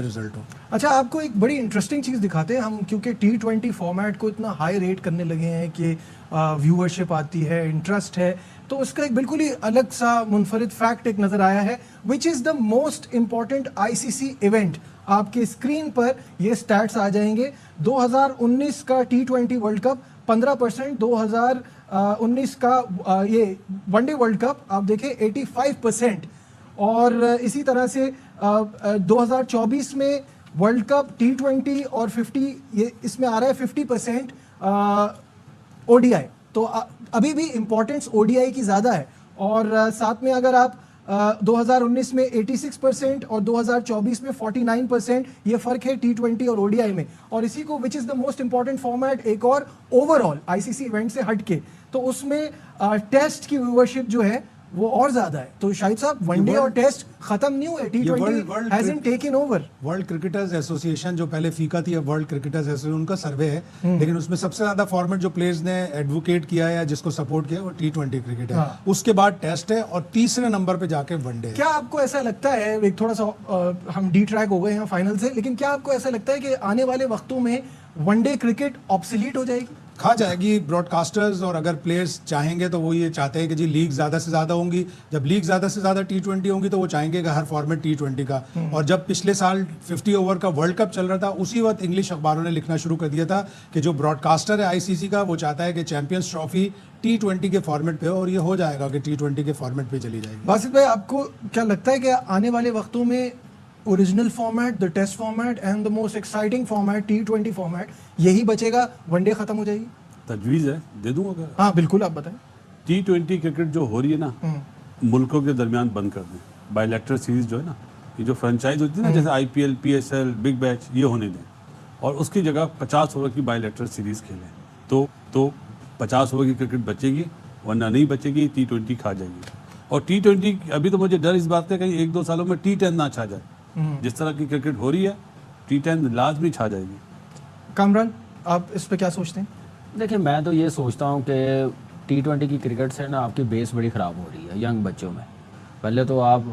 Result हो। अच्छा, आपको एक बड़ी इंटरेस्टिंग चीज़ दिखाते हैं हम, क्योंकि T20 फॉर्मेट को इतना हाई रेट करने लगे हैं कि व्यूअरशिप आती है, इंटरेस्ट है, तो उसका एक बिल्कुल ही अलग सा मुनफरिद फैक्ट एक नज़र आया है, which is the most important ICC event. आपके स्क्रीन पर ये स्टैट्स आ जाएंगे। 2019 का T20 वर्ल्ड कप 15%, 2019 का ये वनडे वर्ल्ड कप आप देखें 85%, और इसी तरह से 2024 में वर्ल्ड कप T20 और 50, ये इसमें आ रहा है 50% ODI। तो अभी भी इम्पोर्टेंस ODI की ज़्यादा है। और साथ में अगर आप 2019 में 86% और 2024 में 49%, ये फ़र्क है T20 और ODI में। और इसी को which is the most important format एक और ओवरऑल ICC इवेंट से हट के, तो उसमें टेस्ट की व्यूअरशिप जो है वो और ज्यादा है। तो शाहिद साहब, वनडे और टेस्ट खत्म नहीं हुए, T20 hasn't taken over। World cricketers association जो पहले फीका थी, अब वर्ल्ड क्रिकेटर्स एसोसिएशन, उनका सर्वे है, लेकिन उसमें सबसे ज्यादा फॉर्मेट जो प्लेयर्स ने एडवोकेट किया है या जिसको सपोर्ट किया वो T20 क्रिकेट है। उसके बाद टेस्ट है और तीसरे नंबर पे जाके वनडे है। क्या आपको ऐसा लगता है, एक थोड़ा सा हम डी ट्रैक हो गए हैं फाइनल से, लेकिन क्या आपको ऐसा लगता है कि आने वाले वक्तों में वनडे क्रिकेट ऑब्सोलीट हो जाएगी? खा जाएगी। ब्रॉडकास्टर्स और अगर प्लेयर्स चाहेंगे तो वो ये चाहते हैं कि जी लीग ज़्यादा से ज़्यादा होंगी। जब लीग ज़्यादा से ज़्यादा T20 होंगी तो वो चाहेंगे कि हर फॉर्मेट T20 का। और जब पिछले साल 50 ओवर का वर्ल्ड कप चल रहा था, उसी वक्त इंग्लिश अखबारों ने लिखना शुरू कर दिया था कि जो ब्रॉडकास्टर है ICC का, वो चाहता है कि चैंपियंस ट्रॉफी T20 के फॉर्मेट पे हो, और ये हो जाएगा कि T20 के फॉर्मेट पे चली जाएगी। बासित भाई, आपको क्या लगता है कि आने वाले वक्तों में original format, the test format and the most exciting format T20 format यही बचेगा, वनडे खत्म हो जाएगी? तजवीज़ है, दे दूंगा अगर। हाँ बिल्कुल, आप बताएं। T20 क्रिकेट जो हो रही है ना, मुल्कों के दरमियान बंद कर दें। बायलैटरल सीरीज जो है ना, ये जो फ्रेंचाइज होती है ना, जैसे IPL, PSL, बिग बैच, ये होने दें, और उसकी जगह 50 ओवर की बायलैटरल सीरीज खेलें। तो 50 ओवर की क्रिकेट बचेगी, वरना नहीं बचेगी, T20 खा जाएगी। और T20 अभी तो मुझे डर इस बात का कहीं 1-2 सालों में T10 ना छा जाए। जिस तरह की क्रिकेट हो रही है, T10 लाजमी छा जाएगी। कामरान, आप इस पे क्या सोचते हैं? देखिए, मैं तो ये सोचता हूँ कि T20 की क्रिकेट से ना आपकी बेस बड़ी ख़राब हो रही है यंग बच्चों में। पहले तो आप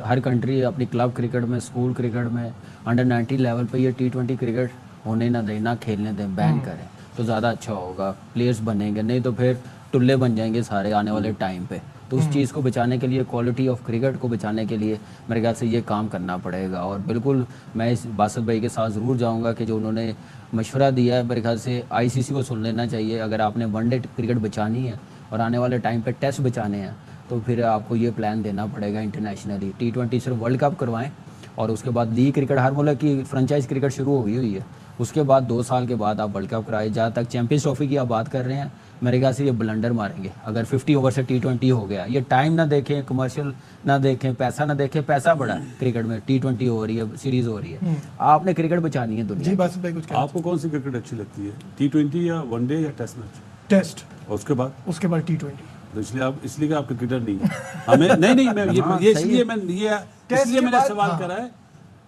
हर कंट्री अपनी क्लब क्रिकेट में, स्कूल क्रिकेट में, अंडर 19 लेवल पे ये T20 क्रिकेट होने ना दें, ना खेलने दें, बैन करें तो ज़्यादा अच्छा होगा। प्लेयर्स बनेंगे, नहीं तो फिर टुल्ले बन जाएंगे सारे आने वाले टाइम पे। तो उस चीज़ को बचाने के लिए, क्वालिटी ऑफ क्रिकेट को बचाने के लिए मेरे ख्याल से ये काम करना पड़ेगा। और बिल्कुल मैं इस बासित भाई के साथ ज़रूर जाऊंगा कि जो उन्होंने मशवरा दिया है, मेरे ख्याल से ICC को सुन लेना चाहिए। अगर आपने वनडे क्रिकेट बचानी है और आने वाले टाइम पे टेस्ट बचाने हैं, तो फिर आपको ये प्लान देना पड़ेगा इंटरनेशनली। T20 सिर्फ वर्ल्ड कप करवाएं, और उसके बाद लीग क्रिकेट, हर मुल्क की फ्रेंचाइज क्रिकेट शुरू हो गई हुई है, उसके बाद 2 साल के बाद आप वर्ल्ड कप कराए। जहाँ तक चैंपियंस ट्रॉफी की आप बात कर रहे हैं, मेरे ख्याल से ये ब्लंडर मारेंगे अगर 50 ओवर से T20 हो गया। ये टाइम ना देखें, कमर्शियल ना देखें, पैसा ना देखें। पैसा बड़ा है क्रिकेट में, T20 हो रही है, सीरीज हो रही है, आपने क्रिकेट बचानी है दुनिया। जी बासित भाई, कुछ आपको कौन सी क्रिकेट अच्छी लगती है, T20 या वनडे या टेस्ट मैच? टेस्ट। और उसके बाद T20। तो इसलिए आप क्रिकेटर नहीं है। हमें नहीं मैं ये इसलिए मैंने सवाल करा है।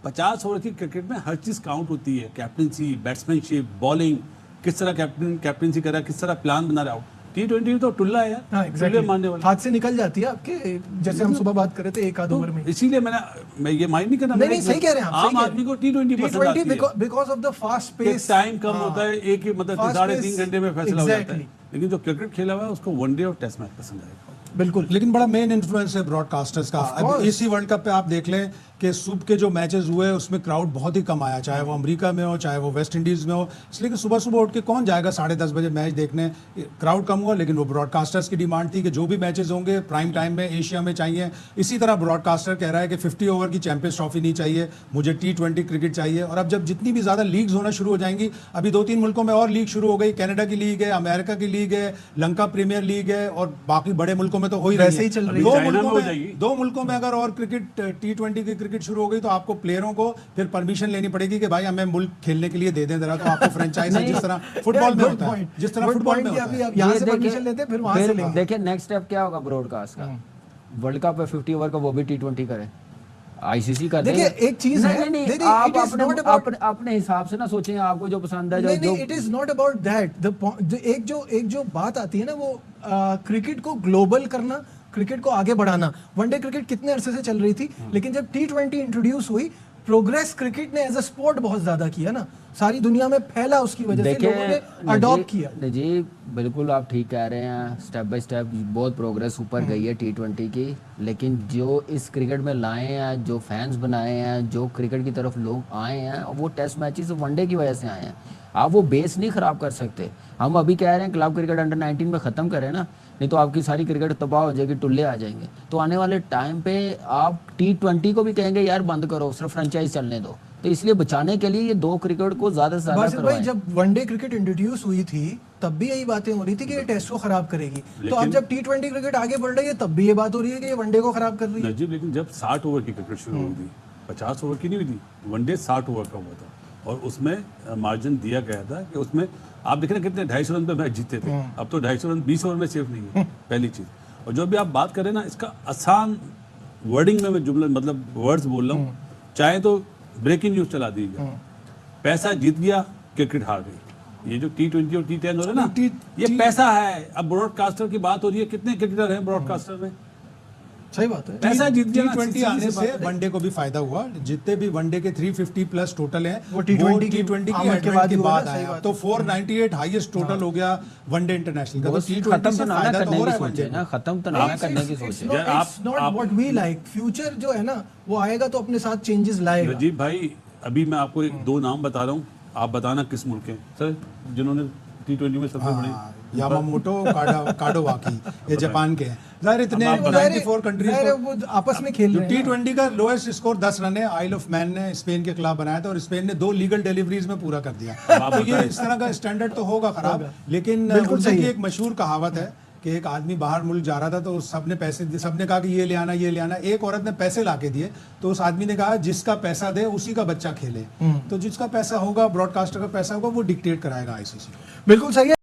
50 ओवर की क्रिकेट में हर चीज काउंट होती है, कैप्टनसी, बैट्समैनशिप, बॉलिंग, किस तरह कैप्टनसी कर रहा है, किस तरह प्लान बना रहा हो। T20 तो टुल्ला है यार। हाँ, exactly। मारने वाला हाथ से निकल जाती है आपके, जैसे हम सुबह बात कर रहे थे, एक आध ओवर में। इसीलिए मैं ये माइंड नहीं करना। नहीं, सही कह रहे हैं आप। आम आदमी को T20 पसंद आती है because of the fast pace, time कम होता है, एक ही मतलब 3.5 घंटे में फैसला हो जाता है। लेकिन जो क्रिकेट खेला हुआ है उसको वनडे और टेस्ट मैच पसंद आएगा। बिल्कुल। लेकिन बड़ा मेन इन्फ्लुएंस है ब्रॉडकास्टर्स का। अब इसी वर्ल्ड कप पे आप देख लें कि सुबह के जो मैचेस हुए उसमें क्राउड बहुत ही कम आया, चाहे वो अमेरिका में हो, चाहे वो वेस्ट इंडीज़ में हो। इसलिए कि सुबह सुबह उठ के कौन जाएगा 10:30 बजे मैच देखने। क्राउड कम हुआ, लेकिन वो ब्रॉडकास्टर्स की डिमांड थी कि जो भी मैचेस होंगे प्राइम टाइम में एशिया में चाहिए। इसी तरह ब्रॉडकास्टर कह रहा है कि 50 ओवर की चैंपियंस ट्रॉफी नहीं चाहिए, मुझे T20 क्रिकेट चाहिए। और अब जब जितनी भी ज़्यादा लीग्स होना शुरू हो जाएंगी, अभी 2-3 मुल्कों में और लीग शुरू हो गई, कनाडा की लीग है, अमेरिका की लीग है, लंका प्रीमियर लीग है, और बाकी बड़े मुल्कों में तो हो ही रही है। दो मुल्कों में अगर और क्रिकेट T20 की क्रिकेट शुरू हो गई तो आपको प्लेयरों को फिर परमिशन लेनी पड़ेगी कि भाई हमें मुल्क खेलने के लिए दे दें जरा। तो आपको फ्रेंचाइज है, जिस तरह फुटबॉल में होता है, जिस तरह फुटबॉल में होता है, यहाँ से परमिशन लेते हैं, फिर वहाँ से लेंगे। देखिए नेक्स्ट स्टेप क्या होगा ब्रॉडकास्ट का। वर्ल्ड कप है 50 ओवर का, वो भी T20 करे, ICC कर देखिए एक चीज है, नहीं, आप अपने हिसाब से ना सोचें, आपको जो पसंद है। नहीं, it is not about that. एक जो बात आती है ना, वो क्रिकेट को ग्लोबल करना, क्रिकेट को आगे बढ़ाना। वनडे क्रिकेट कितने अरसे से चल रही थी, लेकिन जब T20 इंट्रोड्यूस हुई प्रोग्रेस क्रिकेट ने एज अ स्पोर्ट बहुत ज्यादा किया ना, सारी दुनिया में फैला उसकी वजह से लोगों ने अडॉप्ट किया। जी बिल्कुल आप ठीक कह रहे हैं, स्टेप बाय स्टेप बहुत प्रोग्रेस ऊपर गई है T20 की, लेकिन जो इस क्रिकेट में लाए हैं, जो फैंस बनाए हैं, जो क्रिकेट की तरफ लोग आए हैं, वो टेस्ट मैचेस वनडे की वजह से आए हैं। आप वो बेस नहीं ख़राब कर सकते। हम अभी कह रहे हैं क्लब क्रिकेट अंडर 19 में ख़त्म करें ना, नहीं तो आपकी सारी क्रिकेट तबाह हो जाएगी, टुल्ले आ जाएंगे। तो आने वाले टाइम पे आप T20 को भी कहेंगे यार बंद करो, सिर्फ फ्रेंचाइज चलने दो। तो इसलिए बचाने के लिए ये दो क्रिकेट को ज़्यादा से ज़्यादा बासित भाई, करवाएं। जब वनडे क्रिकेट इंट्रोड्यूस हुई थी तब भी यही बातें हो रही थी कि ये टेस्ट को खराब करेगी, तो अब जब T20 क्रिकेट आगे बढ़ रही है तब भी ये बात हो रही है कि ये वनडे को खराब कर रही है। नजीब, लेकिन जब 60 ओवर की क्रिकेट शुरू हुई थी, 50 ओवर की नहीं हुई थी, वनडे 60 ओवर का हुआ था, और उसमें मार्जिन दिया गया था कि उसमें आप देख रहे हैं कितने 250 रन पे मैच जीते थे। अब तो 250 रन 20 ओवर में सेफ नहीं है, पहली चीज़। और जो भी आप बात करें ना, इसका आसान वर्डिंग में मैं जुमला मतलब वर्ड्स बोल रहा हूँ, चाहे तो ब्रेकिंग न्यूज़ चला दीजिए, पैसा जीत गया, क्रिकेट हार गई। ये जो T20 और T10 हो रहा है ना, ये पैसा है। अब ब्रॉडकास्टर की बात हो रही है, कितने क्रिकेटर हैं ब्रॉडकास्टर में, सही बात है। पैसा जीत गया ना। T20 आने से वनडे को भी फायदा हुआ। जितने भी वनडे के 350 प्लस टोटल हैं वो T20 की की आमद के advent बाद के ही हुआ बाद ना, सही आया। बात तो 498 हाईएस्ट टोटल हो गया वनडे इंटरनेशनल का। तो T20 खत्म से तो ना फायदा तो करने हो की रहा है सोचे वनडे ना, को। खत्म तो ना करने की सोचे। It's not what we like. Future जो है ना वो आएगा तो अपने साथ चेंजेस लाएगा। नजीब भाई, अभी मैं आपको दो नाम बता रहा हूँ, आप बताना किस मुल्क के सर जिन्होंने T20 में सबसे बड़ी यामामोटो, काडोवाकी, ये जापान के हैं। जाहिर इतने अब 94 कंट्रीज जाहिर है वो आपस में खेल रहे हैं ना। T20 का लोएस्ट स्कोर 10 रन है। आइल ऑफ मैन ने स्पेन के खिलाफ बनाया था और स्पेन ने 2 लीगल डिलीवरीज में पूरा कर दिया। आप तो ये बताएं। इस तरह का स्टैंडर्ड तो होगा खराब, लेकिन बिल्कुल उनकी सही है। एक मशहूर कहावत है कि एक आदमी बाहर मुल्क जा रहा था तो सबने पैसे दिए, सबने कहा कि ये ले आना, ये ले आना। एक औरत ने पैसे ला के दिए तो उस आदमी ने कहा जिसका पैसा दे उसी का बच्चा खेले। तो जिसका पैसा होगा, ब्रॉडकास्टर का पैसा होगा, वो डिक्टेट कराएगा ICC। बिल्कुल सही है।